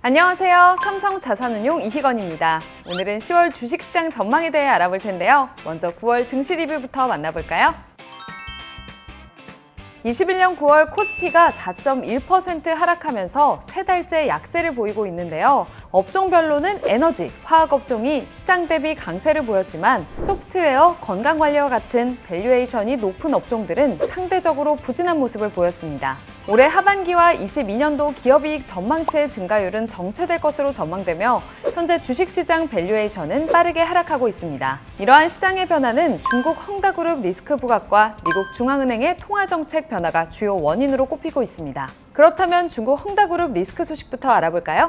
안녕하세요. 삼성자산운용 이희건입니다. 오늘은 10월 주식시장 전망에 대해 알아볼 텐데요. 먼저 9월 증시 리뷰부터 만나볼까요? 21년 9월 코스피가 4.1% 하락하면서 세 달째 약세를 보이고 있는데요. 업종별로는 에너지, 화학업종이 시장 대비 강세를 보였지만 소프트웨어, 건강관리와 같은 밸류에이션이 높은 업종들은 상대적으로 부진한 모습을 보였습니다. 올해 하반기와 22년도 기업이익 전망치의 증가율은 정체될 것으로 전망되며 현재 주식시장 밸류에이션은 빠르게 하락하고 있습니다. 이러한 시장의 변화는 중국 헝다그룹 리스크 부각과 미국 중앙은행의 통화정책 변화가 주요 원인으로 꼽히고 있습니다. 그렇다면 중국 헝다그룹 리스크 소식부터 알아볼까요?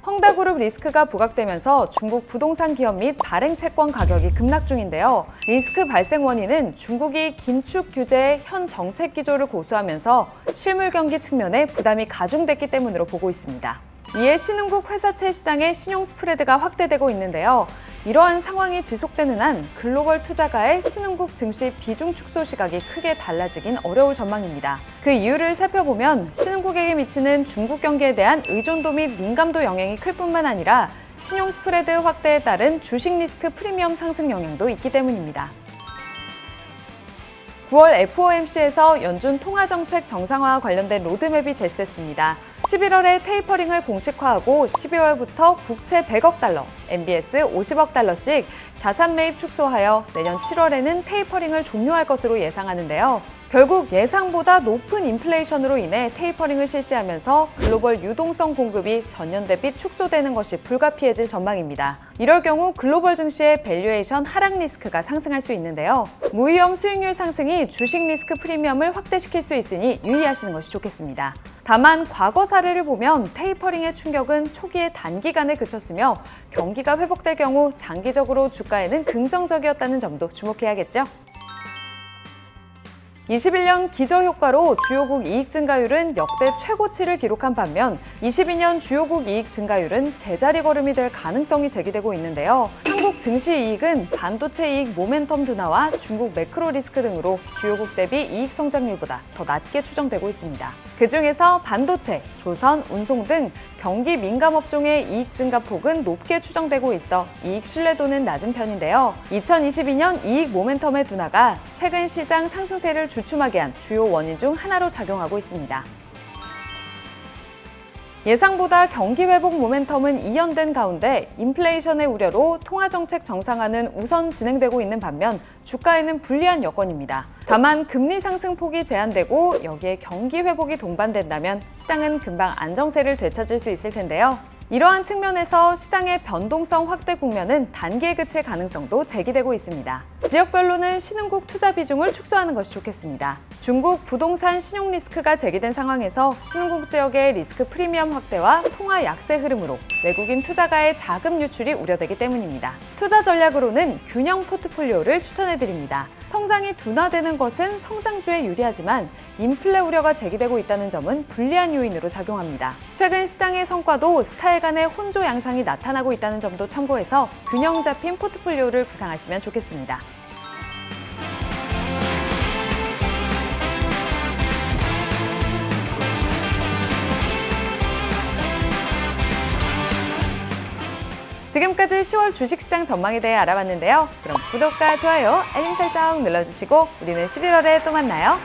헝다그룹 리스크가 부각되면서 중국 부동산 기업 및 발행 채권 가격이 급락 중인데요. 리스크 발생 원인은 중국이 긴축 규제의 현 정책 기조를 고수하면서 실물 경기 측면에 부담이 가중됐기 때문으로 보고 있습니다. 이에 신흥국 회사채 시장의 신용 스프레드가 확대되고 있는데요. 이러한 상황이 지속되는 한 글로벌 투자가의 신흥국 증시 비중 축소 시각이 크게 달라지긴 어려울 전망입니다. 그 이유를 살펴보면 신흥국에게 미치는 중국 경기에 대한 의존도 및 민감도 영향이 클 뿐만 아니라 신용 스프레드 확대에 따른 주식 리스크 프리미엄 상승 영향도 있기 때문입니다. 9월 FOMC에서 연준 통화정책 정상화와 관련된 로드맵이 제시됐습니다. 11월에 테이퍼링을 공식화하고 12월부터 국채 100억 달러, MBS 50억 달러씩 자산 매입 축소하여 내년 7월에는 테이퍼링을 종료할 것으로 예상하는데요. 결국 예상보다 높은 인플레이션으로 인해 테이퍼링을 실시하면서 글로벌 유동성 공급이 전년 대비 축소되는 것이 불가피해질 전망입니다. 이럴 경우 글로벌 증시의 밸류에이션 하락 리스크가 상승할 수 있는데요. 무위험 수익률 상승이 주식 리스크 프리미엄을 확대시킬 수 있으니 유의하시는 것이 좋겠습니다. 다만 과거 사례를 보면 테이퍼링의 충격은 초기에 단기간에 그쳤으며 경기가 회복될 경우 장기적으로 주가에는 긍정적이었다는 점도 주목해야겠죠. 21년 기저효과로 주요국 이익 증가율은 역대 최고치를 기록한 반면 22년 주요국 이익 증가율은 제자리 걸음이 될 가능성이 제기되고 있는데요. 한국 증시 이익은 반도체 이익 모멘텀 둔화와 중국 매크로 리스크 등으로 주요국 대비 이익 성장률보다 더 낮게 추정되고 있습니다. 그중에서 반도체, 조선, 운송 등 경기 민감 업종의 이익 증가 폭은 높게 추정되고 있어 이익 신뢰도는 낮은 편인데요. 2022년 이익 모멘텀의 둔화가 최근 시장 상승세를 주춤하게 한 주요 원인 중 하나로 작용하고 있습니다. 예상보다 경기 회복 모멘텀은 이연된 가운데 인플레이션의 우려로 통화정책 정상화는 우선 진행되고 있는 반면 주가에는 불리한 여건입니다. 다만 금리 상승폭이 제한되고 여기에 경기 회복이 동반된다면 시장은 금방 안정세를 되찾을 수 있을 텐데요. 이러한 측면에서 시장의 변동성 확대 국면은 단기에 그칠 가능성도 제기되고 있습니다. 지역별로는 신흥국 투자 비중을 축소하는 것이 좋겠습니다. 중국 부동산 신용 리스크가 제기된 상황에서 신흥국 지역의 리스크 프리미엄 확대와 통화 약세 흐름으로 외국인 투자가의 자금 유출이 우려되기 때문입니다. 투자 전략으로는 균형 포트폴리오를 추천해드립니다. 성장이 둔화되는 것은 성장주에 유리하지만 인플레 우려가 제기되고 있다는 점은 불리한 요인으로 작용합니다. 최근 시장의 성과도 스타일 간의 혼조 양상이 나타나고 있다는 점도 참고해서 균형 잡힌 포트폴리오를 구상하시면 좋겠습니다. 지금까지 10월 주식시장 전망에 대해 알아봤는데요. 그럼 구독과 좋아요, 알림 설정 눌러주시고 우리는 11월에 또 만나요.